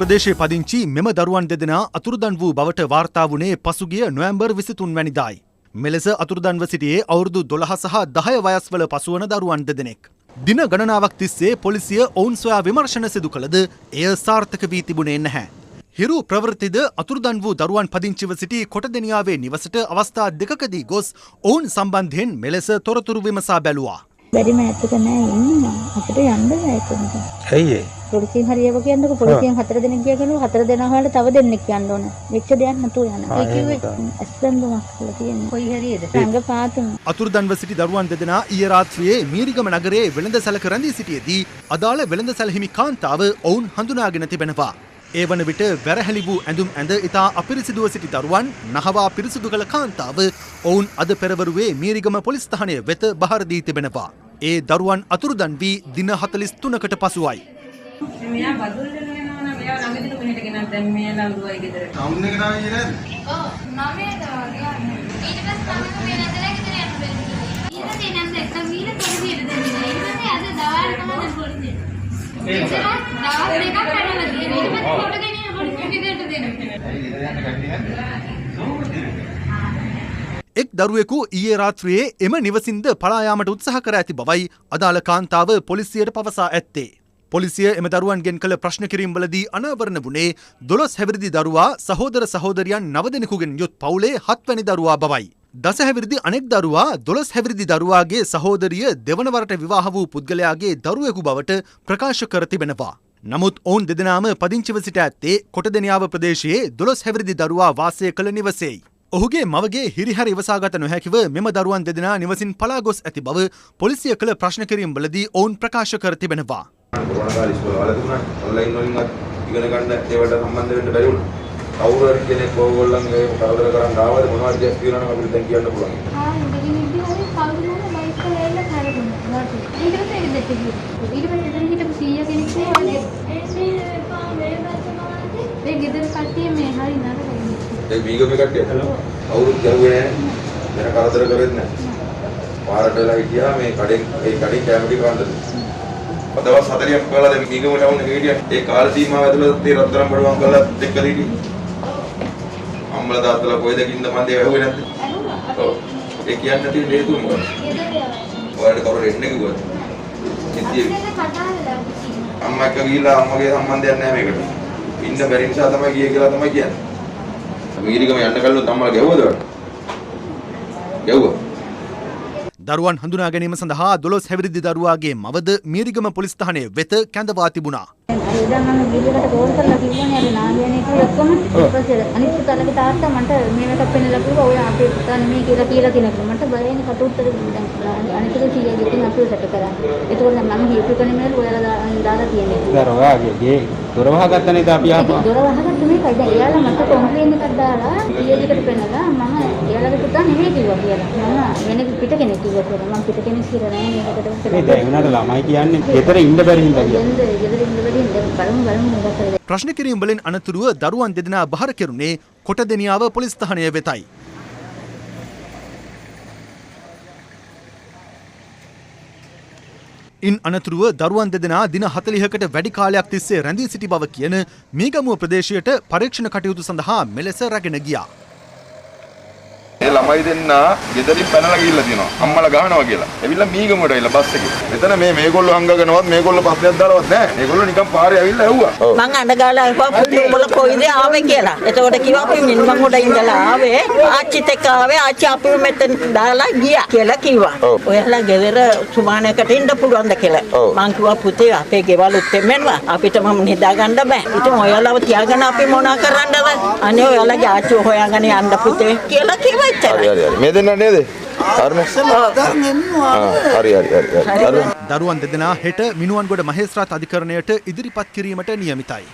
ප්‍රදේශයේ පදිංචි මෙම දරුවන් දෙදෙනා අතුරුදන් වූ බවට වාර්තා වුණේ පසුගිය නොවැම්බර් 23 වැනිදායි. මෙලෙස අතුරුදන්ව සිටියේ අවුරුදු 12 සහ 10 වයස්වල පසුවන දරුවන් දෙදෙනෙක්. දින ගණනාවක් තිස්සේ පොලිසිය ඔවුන් සොයා විමර්ශන සිදු කළද එය සාර්ථක වී තිබුණේ නැහැ. හිරු ප්‍රවෘත්තිද අතුරුදන් වූ දරුවන් පදිංචිව සිටි කොටදෙනියාවේ නිවසට අවස්ථා දෙකකදී ගොස් ඔවුන් සම්බන්ධයෙන් මෙලෙස තොරතුරු විමසා බැලුවා. බැරි මෑතක නෑ ඉන්නවා අපිට යන්න බෑ කොහොමද? ඇයි ඒ? පොලිසියෙන් හරියව කියන්නකො පොලිසියෙන් 4 දෙනෙක් ගියා කියනවා 4 දෙනා හොයලා තව දෙන්නෙක් යන්න ඕන. වෙච්ච දෙයක් නැතුව යන්න. ඒ කිව්වේ අස්තන්දුමක් කියලා කියන්නේ. කොයි හරියද? රංගපාතුම. අතුරුදන්ව සිටි දරුවන් දෙදෙනා ඊයේ රාත්‍රියේ මීරිගම නගරයේ වෙළඳසැලක රැඳී සිටියේදී අදාළ වෙළඳසැල හිමි කාන්තාව ඔවුන් හඳුනාගෙන තිබෙනවා. ඒ වන විට වැරහැලි වූ ඇඳුම් ඇඳ ඉතා අපිරිසිදුව සිටි දරුවන් නහවා පිරිසිදු කළ කාන්තාව ඔවුන් අද පෙරවරුවේ මීරිගම පොලිස් ස්ථානය වෙත බහර දී තිබෙනවා. ඒ දරුවන් අතුරුදන් වී දින 43කට පසුවයි. මෙයා බදුල් වෙනවා නම් මෙයා ළඟදින මෙහෙට ගෙනත් දැන් මෙයා ලවුරුවයි ගෙදර. ටවුන් එකට ආවේ නේද? ඔව් 9ට වගේ යන්නේ. ඊට පස්සේ තමයි මේ නැදලා ගෙදර යන්න බැරි. ඊට පස්සේ නම් දැක්කම මීල පොඩියට දෙන්නේ. ඊට පස්සේ අද දවල් තමයි පොඩියට. ඒක දවල් දෙකක් වැඩලා තියෙනවා. ඊට පස්සේ කොට ගෙනියන පොඩි ගෙදරට දෙනවා. එක් දරුවෙකු ඊයේ රාත්‍රියේ එම නිවසින්ද පලා යාමට උත්සාහ කර ඇති බවයි අදාළ කාන්තාව පොලිසියට පවසා ඇත්තේ. පොලිසිය එම දරුවන්ගෙන් කළ ප්‍රශ්න කිරීම්වලදී අනාවරණ වුණේ 12 හැවිරිදි දරුවා සහෝදර සහෝදරියන් 9 දෙනෙකුගෙන් යුත් පවුලේ 7 වැනි දරුවා බවයි. 10 හැවිරිදි අනෙක් දරුවා 12 හැවිරිදි දරුවාගේ සහෝදරිය දෙවන වරට විවාහ වූ පුද්ගලයාගේ දරුවෙකු බවට ප්‍රකාශ කර තිබෙනවා. නමුත් ඔවුන් දෙදෙනාම පදිංචිව සිට ඇත්තේ කොටදෙනියාව ප්‍රදේශයේ 12 හැවිරිදි දරුවා වාසය කළ නිවසේයි. ඔහුගේ මවගේ හිරිහැර ඉවසාගත නොහැකිව මෙම දරුවන් දෙදෙනා නිවසින් පලා ගොස් ඇති බව පොලිසිය කළ ප්‍රශ්න කිරීම්වලදී ඔවුන් ප්‍රකාශ කර තිබෙනවා. කොරෝනා කාලේ ඉස්කෝල වල තිබුණා. ඔන්ලයින් වලින් ඉගෙන ගන්න ඒවට සම්බන්ධ වෙන්න බැරි වුණා. කවුරු හරි කෙනෙක් ඕගොල්ලන්ගේ කරදර කරන් ආවද මොනවද කියනවා නම් අපිට දැන් කියන්න පුළුවන්. ඉඳගෙන ඉඳි හරි කවුරු නෝ බයික් එක ඇවිල්ලා හැරෙන්නේ. ඊට පස්සේ ඒක දෙකක්. ඊට පස්සේ එතන හිටපු සීයා කෙනෙක් කියන්නේ ඒ ගෙදර කට්ටිය මේ හරි නරකයි. ඒ වීගම කට්ටිය කවුරුත් ගැහුවේ නැහැ. වෙන කරදර කරෙන්නේ නැහැ. පාරට වෙලා හිටියා මේ කඩෙන් කැමරි කාන්දද. දවස් 40ක් කරලා දැන් වීගම ටවුන් එකේ හිටියා. ඒ කාල සීමාව ඇතුළත තේ රත්තරන් බඩුවන් කරලා දෙකද හිටියේ. අම්මලා තාත්තලා කොයිද කින්ද මන්දේ වැහුවේ නැද්ද? ඔව්. ඒ කියන්නේ තියෙන හේතුව මොකක්ද? ඔයාලට කවුරු එන්නේ කිව්වද? අම්මා එක්ක ගිහිල්ලා අම්මගේ සම්බන්ධයක් නැහැ මේකට. ඉන්න බැරි නිසා තමයි ගියේ කියලා තමයි කියන්නේ. මීරිගම යන්න කලින් අම්මලා ගැව්වද ඔයාලට? ගැව්වා. දරුවන් හඳුනා ගැනීම සඳහා 12 හැවිරිදි දරුවාගේ මවද මීරිගම පොලිස් ස්ථානය වෙත කැඳවා තිබුණා. ඉතින් මම ගිහිල්ලා ෆෝන් කරලා කිව්වනේ අර නාගයනේ කියලා ඔක්කොම ඊට පස්සේ අනිත් පුතාලගේ තාත්තා මට මේකට පෙන්නලා කිව්වා ඔය අපේ පුතා නෙමෙයි කියලා කියනකොට මට බයනේ කට උත්තර දුන්නා. අනිත් එක කීයද ඉතින් අපිව සැක කරා. ඒකෝද මම හිතුව කෙනෙක් නෙමෙයි ඔයාලා දාලා තියෙන්නේ. දර ඔයාගේ දොර වහගත්ත නේද අපි ආපහු. දොර වහගත්ත මේකයි. දැන් එයාලා මට කම්ප්ලේන් එකක් දාලා කීයදකට පෙන්නලා මම එයාලගේ පුතා නෙමෙයි කිව්වා කියලා. මම වෙන පිට කෙනෙක් කිව්වා කියලා. මම පිට කෙනෙක් කියලා නෑ මේකට. මේ දැන් උනාට ළමයි කියන්නේ ගෙදර ඉන්න බැරි හින්දා කියලා. ගෙදර ඉන්න බැරි හින්දා ප්‍රශ්න කිරීම් වලින් අනතුරුව දරුවන් දෙදෙනා බහර කෙරුණේ කොටදෙනියාව පොලිස් ස්ථානය වෙතයි. ඉන් අනතුරුව දරුවන් දෙදෙනා දින 40කට වැඩි කාලයක් තිස්සේ රැඳී සිටි බව කියන මීගමුව ප්‍රදේශයට පරීක්ෂණ කටයුතු සඳහා මෙලෙස රැගෙන ගියා. ඒ ළමයි දෙන්නා ගෙදරින් පැනලා ගිහිල්ලා තියෙනවා. අම්මලා ගහනවා කියලා. එවිල්ලා මීගමුවට ඇවිල්ලා බස් එකේ. එතන මේගොල්ලෝ අංගගෙනවත් මේගොල්ලෝ පස්ලයක් දාලවත් නැහැ. මේගොල්ලෝ නිකන් පාරේ ඇවිල්ලා ඇහුවා. මං අඬගාලා ආවා පුතේ උඹලා කොයිද ආවේ කියලා. එතකොට කිව්වා අපි මිනිමන් උඩ ඉඳලා ආවේ. ආච්චිත් එක්ක ආවේ. ආච්චි අපිව මෙතන දාලා ගියා කියලා කිව්වා. ඔයාලා ගෙදර සුමානයකට ඉන්න පුළුවන්ද කියලා. මං කිව්වා පුතේ අපේ ගෙවල් උත්තෙමෙන්වා. අපිට මම නිදා ගන්න බෑ. ඉතින් ඔයාලව තියාගෙන අපි මොනා කරන්නද? අනේ ඔයාලගේ ආච්චි හොයාගෙන යන්න පුතේ කියලා කිව්වා. මේ දෙන්න නේද? හරි. දරුවන් දෙදෙනා හෙට මිනුවන්ගොඩ මහේස්ත්‍රාත් අධිකරණයට ඉදිරිපත් කිරීමට නියමිතයි.